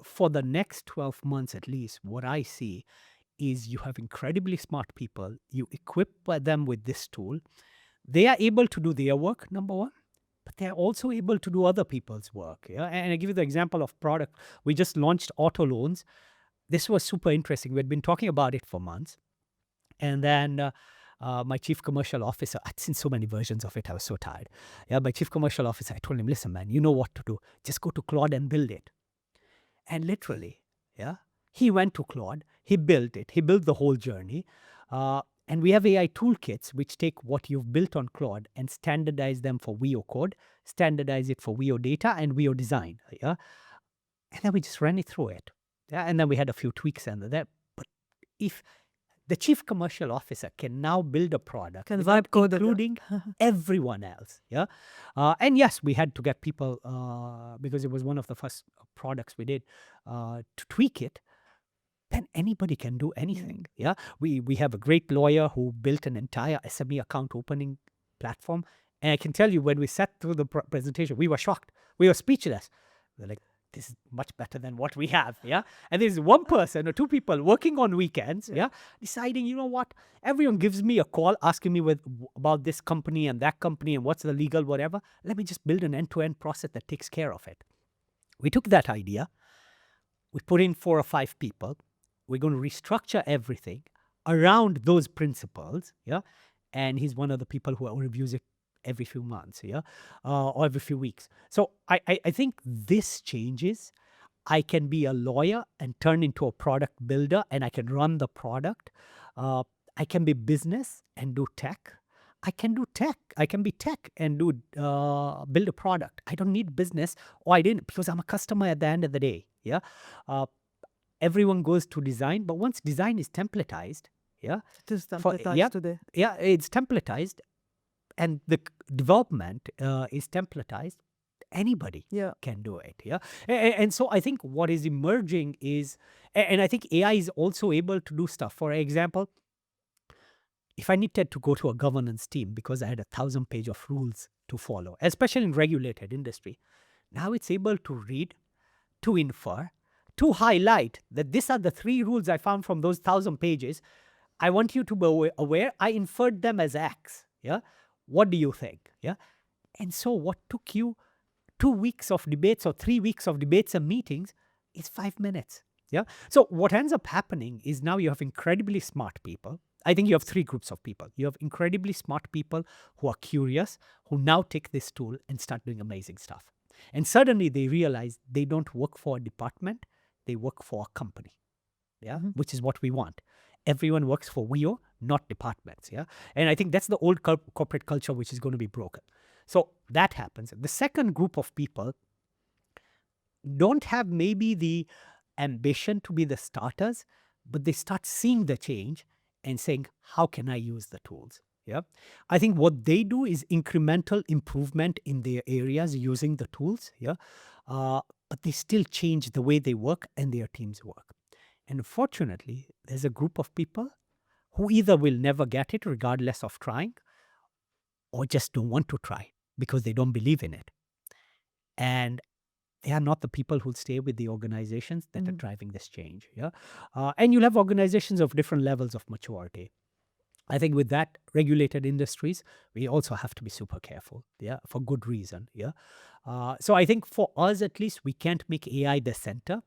For the next 12 months at least, what I see is you have incredibly smart people. You equip them with this tool. They are able to do their work, number one, but they're also able to do other people's work. Yeah? And I give you the example of product. We just launched auto loans. This was super interesting. We had been talking about it for months. And then my chief commercial officer, I'd seen so many versions of it, I was so tired. Yeah, my chief commercial officer, I told him, listen, man, you know what to do. Just go to Claude and build it. And literally, yeah, he went to Claude, he built it, he built the whole journey. And we have AI toolkits which take what you've built on Claude and standardize them for Wio code, standardize it for Wio data and Wio design. Yeah, and then we just ran it through it. Yeah, and then we had a few tweaks and that. But if the chief commercial officer can now build a product, Can vibe code it. including everyone else. Yeah, and yes, we had to get people because it was one of the first products we did to tweak it. Then anybody can do anything. Yeah, we have a great lawyer who built an entire SME account opening platform, and I can tell you when we sat through the presentation, we were shocked, we were speechless. We're like, this is much better than what we have. Yeah, and there's one person or two people working on weekends. Yeah, deciding, you know what, everyone gives me a call asking me about this company and that company and what's the legal whatever. Let me just build an end-to-end process that takes care of it. We took that idea, we put in 4 or 5 people. We're going to restructure everything around those principles, yeah? And he's one of the people who reviews it every few months, yeah? Or every few weeks. So I think this changes. I can be a lawyer and turn into a product builder and I can run the product. I can be business and do tech. I can do tech. I can be tech and do build a product. I don't need business, or I didn't, because I'm a customer at the end of the day, yeah? Everyone goes to design, but once design is templatized, yeah, It is templatized today. yeah, it's templatized, and the development is templatized. Anybody can do it, yeah. And so I think what is emerging is, and I think AI is also able to do stuff. For example, if I needed to go to a governance team because I had 1,000 pages of rules to follow, especially in regulated industry, now it's able to read, to infer, to highlight that these are the 3 rules I found from those 1,000 pages. I want you to be aware, I inferred them as X. Yeah. What do you think? Yeah. And so what took you 2 weeks of debates or 3 weeks of debates and meetings is 5 minutes. Yeah. So what ends up happening is now you have incredibly smart people. I think you have 3 groups of people. You have incredibly smart people who are curious, who now take this tool and start doing amazing stuff. And suddenly they realize they don't work for a department, they work for a company, yeah, which is what we want. Everyone works for Wio, not departments, yeah. And I think that's the old corporate culture which is going to be broken. So that happens. The second group of people don't have maybe the ambition to be the starters, but they start seeing the change and saying, how can I use the tools? Yeah, I think what they do is incremental improvement in their areas using the tools. Yeah, but they still change the way they work and their teams work. And unfortunately, there's a group of people who either will never get it regardless of trying, or just don't want to try because they don't believe in it. And they are not the people who'll stay with the organizations that are driving this change. Yeah, and you'll have organizations of different levels of maturity. I think with that, regulated industries, we also have to be super careful. Yeah, for good reason. Yeah, so I think for us at least, we can't make AI the center,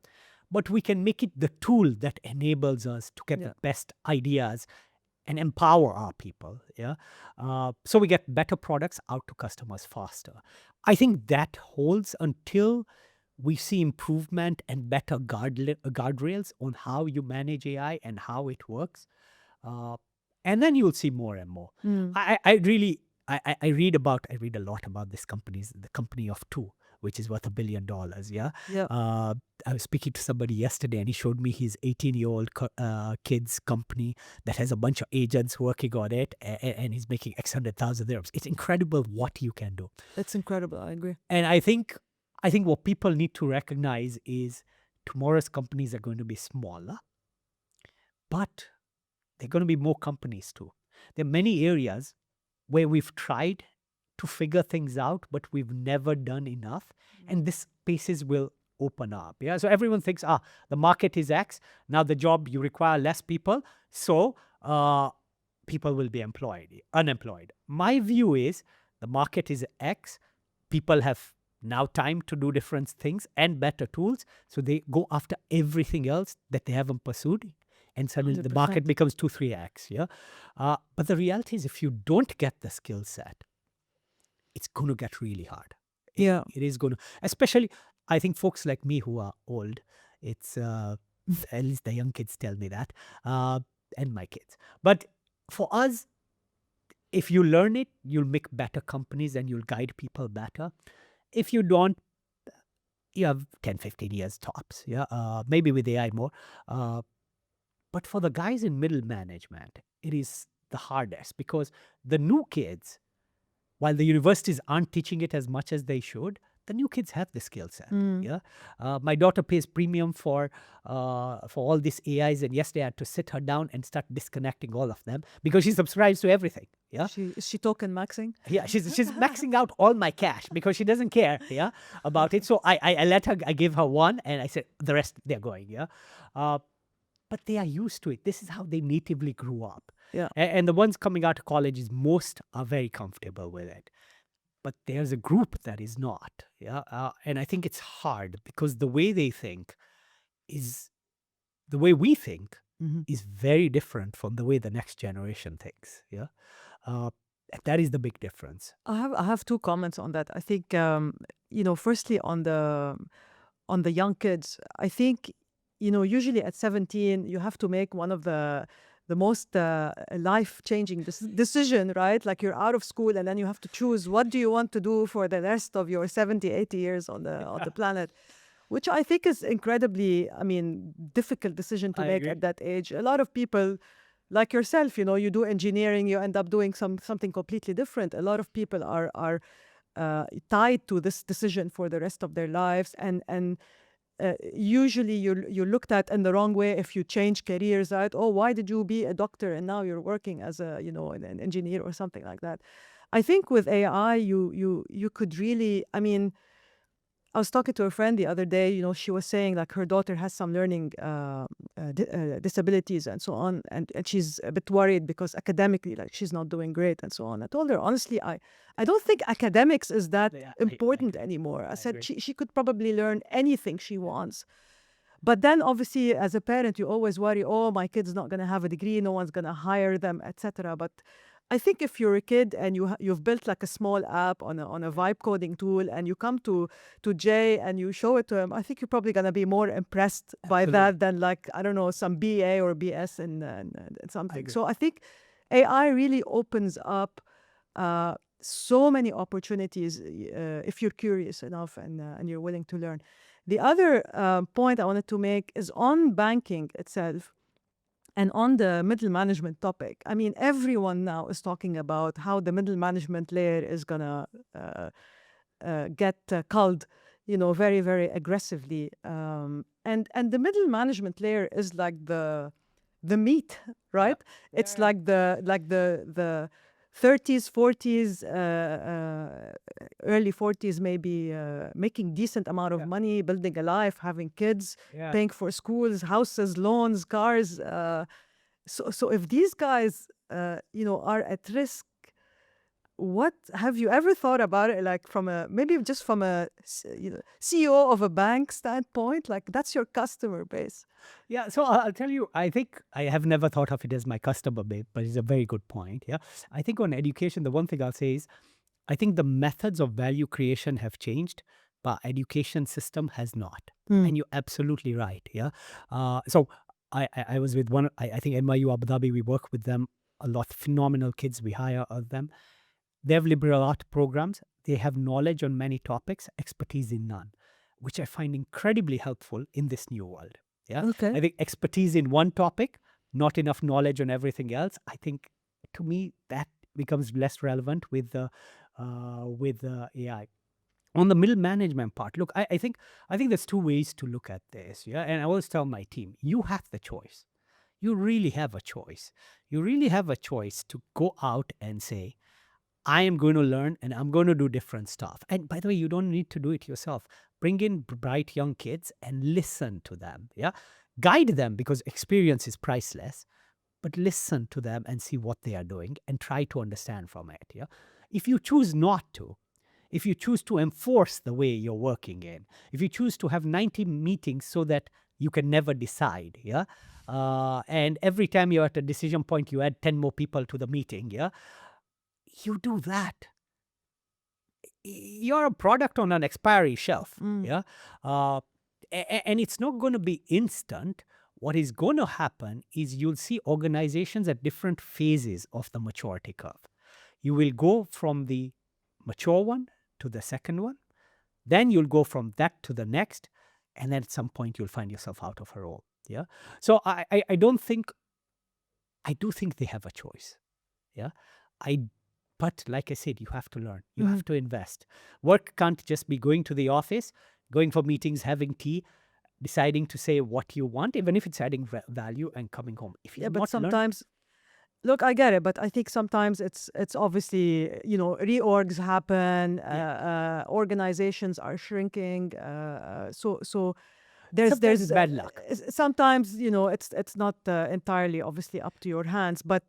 but we can make it the tool that enables us to get the best ideas and empower our people. Yeah, so we get better products out to customers faster. I think that holds until we see improvement and better guardrails on how you manage AI and how it works. And then you'll see more and more. I read a lot about this companies, the company of two, which is worth $1 billion. Yeah. I was speaking to somebody yesterday and he showed me his 18-year-old kid's company that has a bunch of agents working on it, and he's making X 100,000 dirhams. It's incredible what you can do. It's incredible. I agree. And I think what people need to recognize is tomorrow's companies are going to be smaller, but there are going to be more companies too. There are many areas where we've tried to figure things out, but we've never done enough. And this spaces will open up. Yeah. So everyone thinks, the market is X. Now the job, you require less people. So people will be unemployed. My view is the market is X. People have now time to do different things and better tools. So they go after everything else that they haven't pursued. And suddenly the market 100%. becomes 2-3x. Yeah. But the reality is, if you don't get the skill set, it's going to get really hard. It is going to, especially, I think folks like me who are old, it's, at least the young kids tell me that, and my kids. But for us, if you learn it, you'll make better companies and you'll guide people better. If you don't, you have 10, 15 years tops. Yeah. Maybe with AI more. But for the guys in middle management, it is the hardest because the new kids, while the universities aren't teaching it as much as they should, the new kids have the skill set. Yeah, my daughter pays premium for all these AIs, and yesterday I had to sit her down and start disconnecting all of them because she subscribes to everything. Yeah, Is she token maxing? yeah, she's maxing out all my cash because she doesn't care. Yeah, about it. So I let her. I give her one, and I said the rest they're going. Yeah. But they are used to it. This is how they natively grew up. Yeah. And the ones coming out of college most are very comfortable with it. But there's a group that is not. Yeah. And I think it's hard because the way they think is the way we think is very different from the way the next generation thinks. Yeah. And that is the big difference. I have two comments on that. I think firstly on the young kids, I think usually at 17 you have to make one of the most life-changing decision, right? Like you're out of school and then you have to choose what do you want to do for the rest of your 70, 80 years on the planet, which I think is incredibly, difficult decision to make at that age. A lot of people like yourself, you do engineering, you end up doing something completely different. A lot of people are tied to this decision for the rest of their lives, and usually you're looked at in the wrong way if you change careers, right? Oh, why did you be a doctor and now you're working as an engineer or something like that? I think with AI, you could really, I was talking to a friend the other day, she was saying like her daughter has some learning disabilities and so on. And she's a bit worried because academically, like she's not doing great and so on. I told her, honestly, I don't think academics is that important anymore. I said she could probably learn anything she wants. But then obviously as a parent, you always worry, oh, my kid's not going to have a degree, no one's going to hire them, etc. But I think if you're a kid and you've built like a small app on a vibe coding tool and you come to Jay and you show it to him, I think you're probably going to be more impressed by that than like, I don't know, some BA or BS and something. So I think AI really opens up so many opportunities if you're curious enough and you're willing to learn. The other point I wanted to make is on banking itself. And on the middle management topic, everyone now is talking about how the middle management layer is going to get culled, very, very aggressively. And the middle management layer is like the meat, right? It's like the 30s, 40s, early 40s, maybe making decent amount of money, building a life, having kids, paying for schools, houses, loans, cars. So if these guys, are at risk, what have you ever thought about it? Like from maybe just from a CEO of a bank standpoint, like that's your customer base. Yeah, so I'll tell you, I think I have never thought of it as my customer base, but it's a very good point. Yeah, I think on education, the one thing I'll say is, I think the methods of value creation have changed, but education system has not. And you're absolutely right. Yeah, so I was with one. I think NYU Abu Dhabi. We work with them a lot. Phenomenal kids we hire of them. They have liberal art programs. They have knowledge on many topics, expertise in none, which I find incredibly helpful in this new world. Yeah. Okay. I think expertise in one topic, not enough knowledge on everything else. I think to me that becomes less relevant with the AI. On the middle management part, look, I think there's two ways to look at this. Yeah. And I always tell my team, you have the choice. You really have a choice. You really have a choice to go out and say, I am going to learn and I'm going to do different stuff. And by the way, you don't need to do it yourself. Bring in bright young kids and listen to them. Yeah. Guide them because experience is priceless, but listen to them and see what they are doing and try to understand from it. Yeah. If you choose not to, if you choose to enforce the way you're working in, if you choose to have 90 meetings so that you can never decide, yeah, and every time you're at a decision point, you add 10 more people to the meeting, yeah, you do that, you're a product on an expiry shelf. Yeah, and it's not going to be instant. What is going to happen is you'll see organizations at different phases of the maturity curve. You will go from the mature one to the second one, then you'll go from that to the next, and then at some point you'll find yourself out of a role. Yeah, so I do think they have a choice. Yeah, but like I said, you have to learn. You have to invest. Work can't just be going to the office, going for meetings, having tea, deciding to say what you want, even if it's adding value, and coming home. If you're but not sometimes, look, I get it, but I think sometimes it's obviously, reorgs happen, organizations are shrinking, so there's bad luck. Sometimes it's not entirely obviously up to your hands, but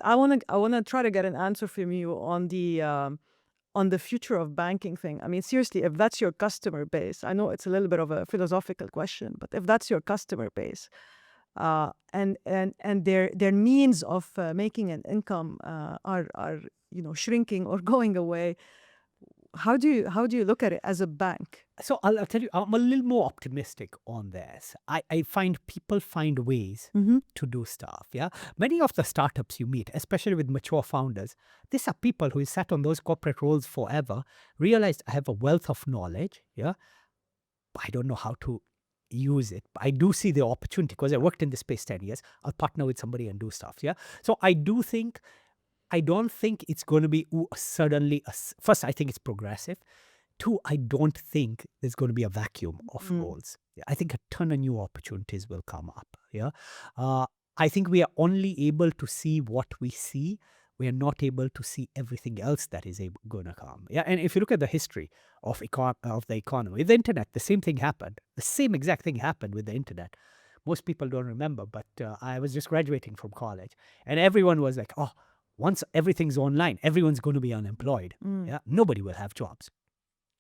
I wanna try to get an answer from you on the future of banking thing. I mean, seriously, if that's your customer base, I know it's a little bit of a philosophical question, but if that's your customer base, and their means of making an income are shrinking or going away, how do you look at it as a bank? So I'll tell you, I'm a little more optimistic on this. I find people find ways to do stuff. Yeah, many of the startups you meet, especially with mature founders, these are people who sat on those corporate roles forever, realized I have a wealth of knowledge. Yeah, but I don't know how to use it. But I do see the opportunity because I worked in this space 10 years. I'll partner with somebody and do stuff. Yeah, so I don't think it's going to be suddenly. First, I think it's progressive. Two, I don't think there's going to be a vacuum of roles. I think a ton of new opportunities will come up. Yeah, I think we are only able to see what we see. We are not able to see everything else that is going to come. Yeah, and if you look at the history of the economy, with the internet, the same thing happened. The same exact thing happened with the internet. Most people don't remember, but I was just graduating from college, and everyone was like, "Oh, once everything's online, everyone's going to be unemployed. Yeah, nobody will have jobs."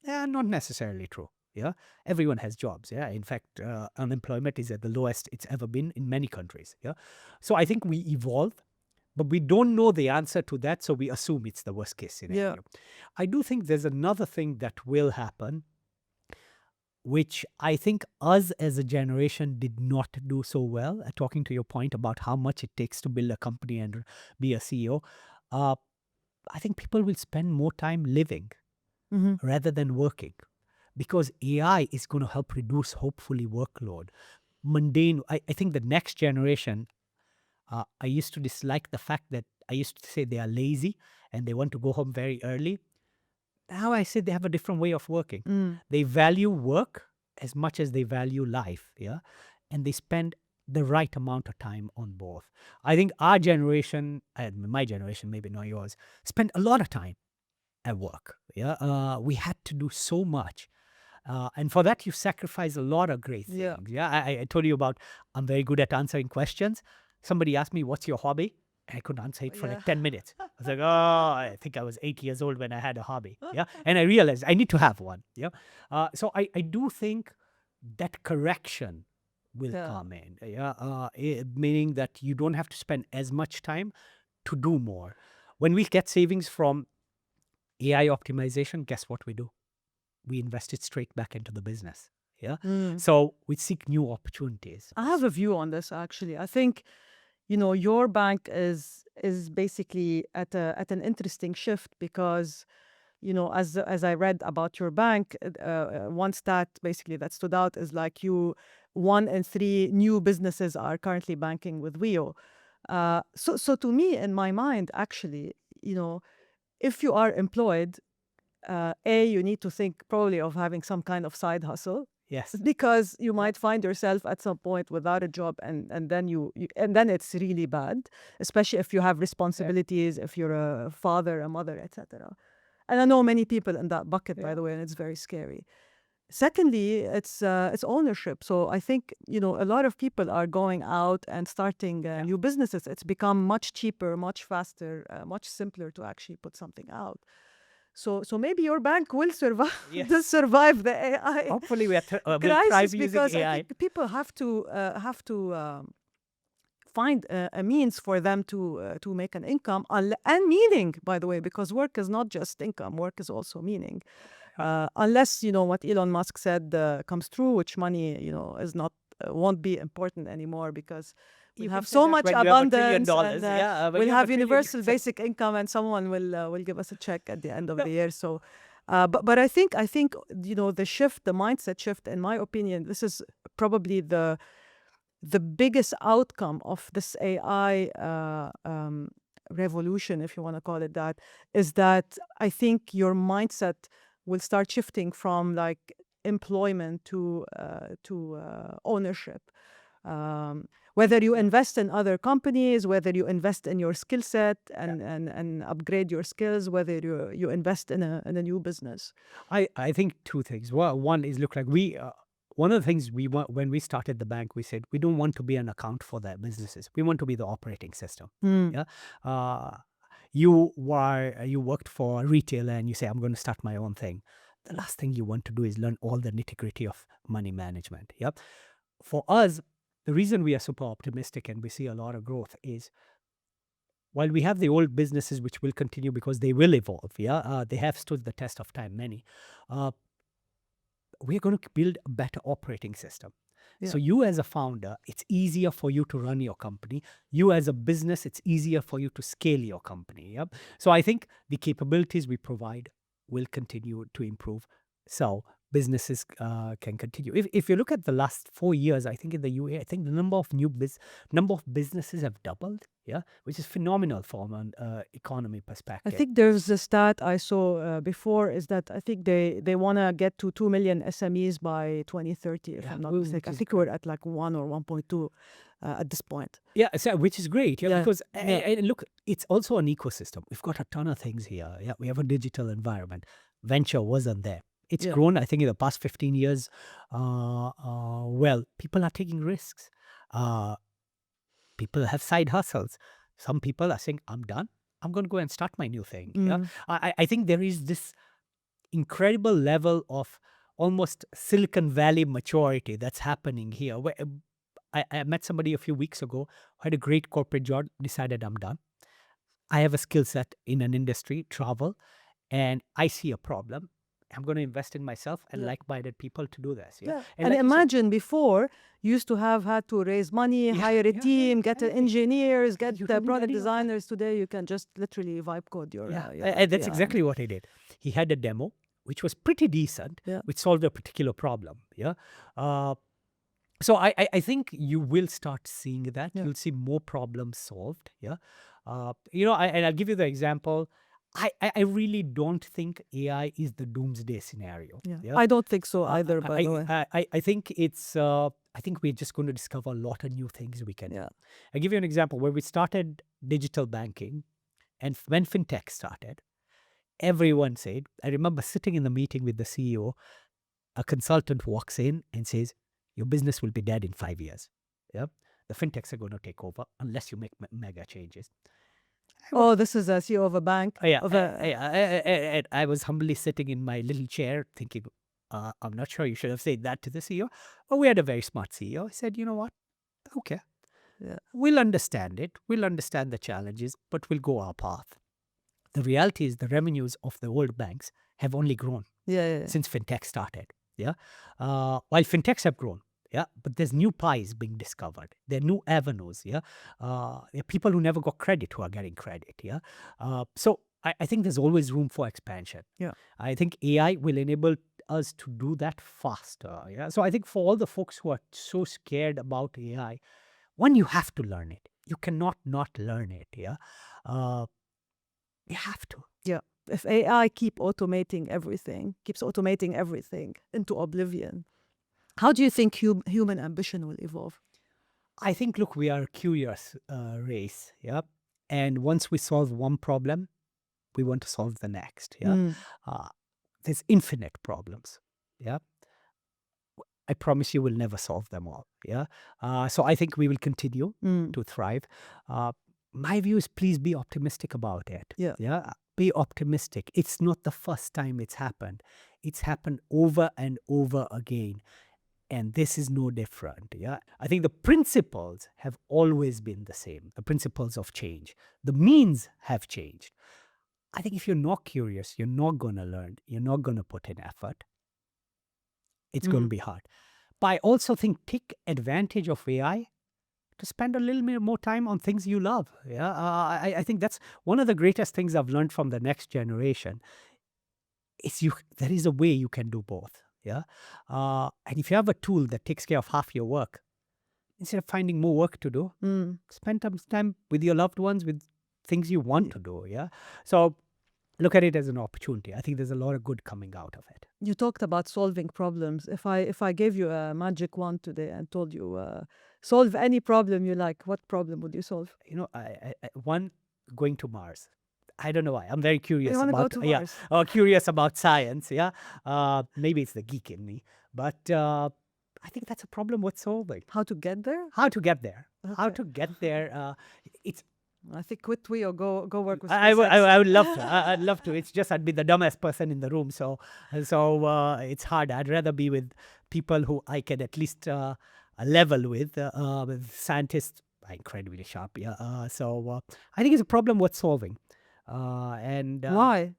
Yeah, not necessarily true. Yeah, everyone has jobs. Yeah, in fact, unemployment is at the lowest it's ever been in many countries. Yeah, so I think we evolve, but we don't know the answer to that, so we assume it's the worst case scenario. Yeah. I do think there's another thing that will happen, which I think us as a generation did not do so well. Talking to your point about how much it takes to build a company and be a CEO, I think people will spend more time living rather than working, because AI is going to help reduce, hopefully, workload. Mundane, I think the next generation, I used to dislike the fact that I used to say they are lazy and they want to go home very early. Now I say they have a different way of working. They value work as much as they value life. Yeah, and they spend the right amount of time on both. I think our generation, and my generation, maybe not yours, spent a lot of time at work. Yeah, we had to do so much. And for that, you sacrifice a lot of great things. Yeah. Yeah, I told you about I'm very good at answering questions. Somebody asked me, what's your hobby? And I couldn't answer it for like 10 minutes. I was like, oh, I think I was 8 years old when I had a hobby. Yeah. And I realized I need to have one. Yeah. So I do think that correction will come in. Yeah. Meaning that you don't have to spend as much time to do more. When we get savings from AI optimization, guess what we do? We invest it straight back into the business. Yeah. So we seek new opportunities. I have a view on this, actually. I think, your bank is basically at an interesting shift because, as I read about your bank, one stat basically that stood out is like 1 in 3 new businesses are currently banking with Wio. So to me, in my mind, actually, if you are employed, you need to think probably of having some kind of side hustle. Yes. Because you might find yourself at some point without a job, and then and then it's really bad, especially if you have responsibilities, if you're a father, a mother, etc. And I know many people in that bucket, by the way, and it's very scary. Secondly, it's ownership. So I think a lot of people are going out and starting new businesses. It's become much cheaper, much faster, much simpler to actually put something out. So maybe your bank will survive. Yes. survive the AI. Hopefully we'll crisis, thrive using because AI. I think people have to find a means for them to make an income and meaning. By the way, because work is not just income; work is also meaning. Unless what Elon Musk said comes true, which money is not won't be important anymore because we have so much abundance, and we'll have universal basic income, and someone will give us a check at the end of the year. So, but I think the shift, the mindset shift, in my opinion, this is probably the biggest outcome of this AI revolution, if you want to call it that, is that I think your mindset will start shifting from like employment to ownership. Whether you invest in other companies, whether you invest in your skill set and upgrade your skills, whether you invest in a new business. I think two things. Well, one is look like we. One of the things we want when we started the bank, we said we don't want to be an account for their businesses. We want to be the operating system. Yeah. You worked for a retailer and you say, I'm going to start my own thing. The last thing you want to do is learn all the nitty-gritty of money management. Yep. For us, the reason we are super optimistic and we see a lot of growth is while we have the old businesses which will continue because they will evolve. Yeah. They have stood the test of time, many. We're going to build a better operating system. So you as a founder, it's easier for you to run your company. You as a business, it's easier for you to scale your company. Yep. So I think the capabilities we provide will continue to improve. So businesses can continue. If you look at the last 4 years, I think in the UAE, I think the number of businesses have doubled. Yeah, which is phenomenal from an economy perspective. I think there's a stat I saw before is that I think they want to get to 2 million SMEs by 2030, if I'm not mistaken. I think we're at like 1 or 1.2 at this point. Yeah, so, which is great. Yeah, because and look, it's also an ecosystem. We've got a ton of things here. Yeah, we have a digital environment. Venture wasn't there. It's grown, I think, in the past 15 years. Well, people are taking risks. People have side hustles. Some people are saying, I'm done. I'm going to go and start my new thing. Yeah? I think there is this incredible level of almost Silicon Valley maturity that's happening here. Where I met somebody a few weeks ago who had a great corporate job, decided I'm done. I have a skill set in an industry, travel, and I see a problem. I'm going to invest in myself and like-minded people to do this. Yeah. And like imagine before, you used to have had to raise money, hire a team, get engineers, get product designers. Today, you can just literally vibe code your... And that's exactly what he did. He had a demo, which was pretty decent, which solved a particular problem. Yeah. So I think you will start seeing that. You'll see more problems solved. Yeah. And I'll give you the example. I really don't think AI is the doomsday scenario. Yeah. I don't think so either, by I, the way. I think it's, I think we're just going to discover a lot of new things we can do. Yeah. I'll give you an example. Where we started digital banking and when fintech started, everyone said, I remember sitting in the meeting with the CEO, a consultant walks in and says, your business will be dead in 5 years. Yeah. The fintechs are going to take over unless you make mega changes. Oh, this is a CEO of a bank. I was humbly sitting in my little chair thinking, I'm not sure you should have said that to the CEO. But we had a very smart CEO. He said, you know what? Okay. Yeah. We'll understand it. We'll understand the challenges, but we'll go our path. The reality is the revenues of the old banks have only grown since fintech started. Yeah. While fintechs have grown. Yeah, but there's new pies being discovered. There are new avenues. Yeah, there are people who never got credit who are getting credit. Yeah, so I think there's always room for expansion. Yeah, I think AI will enable us to do that faster. Yeah, so I think for all the folks who are so scared about AI, one, you have to learn it. You cannot not learn it. Yeah, you have to. Yeah. If AI keeps automating everything into oblivion, how do you think human ambition will evolve? I think, look, we are a curious race, yeah? And once we solve one problem, we want to solve the next, yeah? There's infinite problems, yeah? I promise you we'll never solve them all, yeah? So I think we will continue to thrive. My view is please be optimistic about it, yeah? Be optimistic. It's not the first time it's happened. It's happened over and over again. And this is no different. Yeah, I think the principles have always been the same, the principles of change. The means have changed. I think if you're not curious, you're not going to learn, you're not going to put in effort. It's going to be hard. But I also think take advantage of AI to spend a little bit more time on things you love. Yeah, I think that's one of the greatest things I've learned from the next generation. There is a way you can do both. Yeah. And if you have a tool that takes care of half your work, instead of finding more work to do, spend some time with your loved ones, with things you want to do. Yeah. So look at it as an opportunity. I think there's a lot of good coming out of it. You talked about solving problems. If I gave you a magic wand today and told you solve any problem you like, what problem would you solve? You know, one, going to Mars. I don't know why. I'm very curious about Mars? Curious about science. Yeah, maybe it's the geek in me, but I think that's a problem worth solving. How to get there? How to get there? Okay. How to get there? It's. I think quit Wio, go work with. I would love to. I'd love to. It's just I'd be the dumbest person in the room, so it's hard. I'd rather be with people who I can at least level with. With scientists, are incredibly sharp. Yeah. So I think it's a problem worth solving. And why?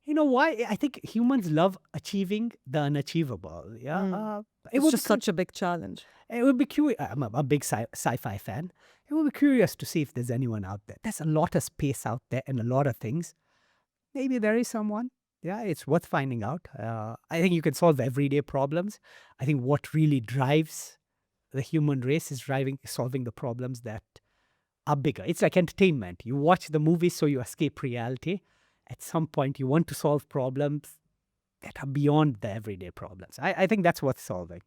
You know why? I think humans love achieving the unachievable. Yeah, It's just such a big challenge. It would be curious. I'm a big sci-fi fan. It would be curious to see if there's anyone out there. There's a lot of space out there and a lot of things. Maybe there is someone. Yeah, it's worth finding out. I think you can solve everyday problems. I think what really drives the human race is solving the problems that are bigger. It's like entertainment. You watch the movies so you escape reality. At some point, you want to solve problems that are beyond the everyday problems. I think that's worth solving.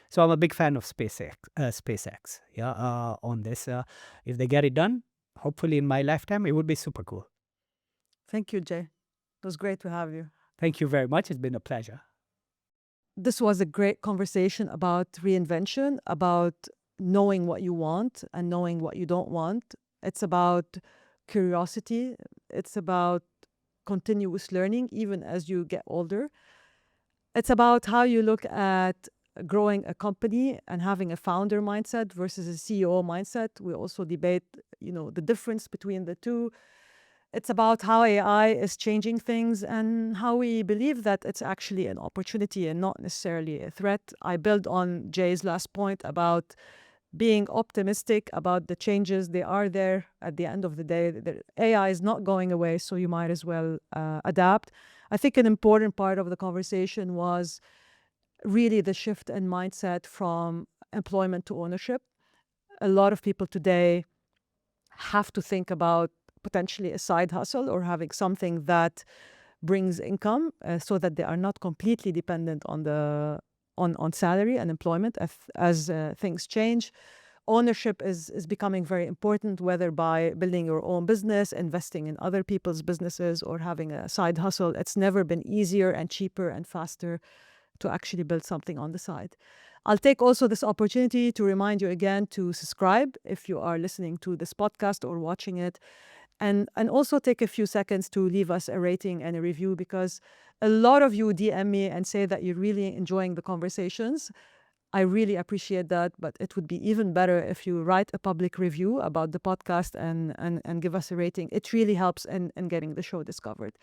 So I'm a big fan of SpaceX. Yeah, on this. If they get it done, hopefully in my lifetime, it would be super cool. Thank you, Jay. It was great to have you. Thank you very much. It's been a pleasure. This was a great conversation about reinvention, about knowing what you want and knowing what you don't want. It's about curiosity. It's about continuous learning, even as you get older. It's about how you look at growing a company and having a founder mindset versus a CEO mindset. We also debate, the difference between the two. It's about how AI is changing things and how we believe that it's actually an opportunity and not necessarily a threat. I build on Jay's last point about being optimistic about the changes. They are there at the end of the day. The AI is not going away, so you might as well adapt. I think an important part of the conversation was really the shift in mindset from employment to ownership. A lot of people today have to think about potentially a side hustle or having something that brings income so that they are not completely dependent on salary and employment as things change. Ownership is becoming very important, whether by building your own business, investing in other people's businesses, or having a side hustle. It's never been easier and cheaper and faster to actually build something on the side. I'll take also this opportunity to remind you again to subscribe if you are listening to this podcast or watching it. And also take a few seconds to leave us a rating and a review, because a lot of you DM me and say that you're really enjoying the conversations. I really appreciate that, but it would be even better if you write a public review about the podcast and give us a rating. It really helps in getting the show discovered.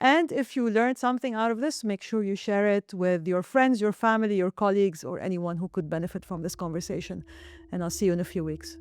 And if you learned something out of this, make sure you share it with your friends, your family, your colleagues, or anyone who could benefit from this conversation. And I'll see you in a few weeks.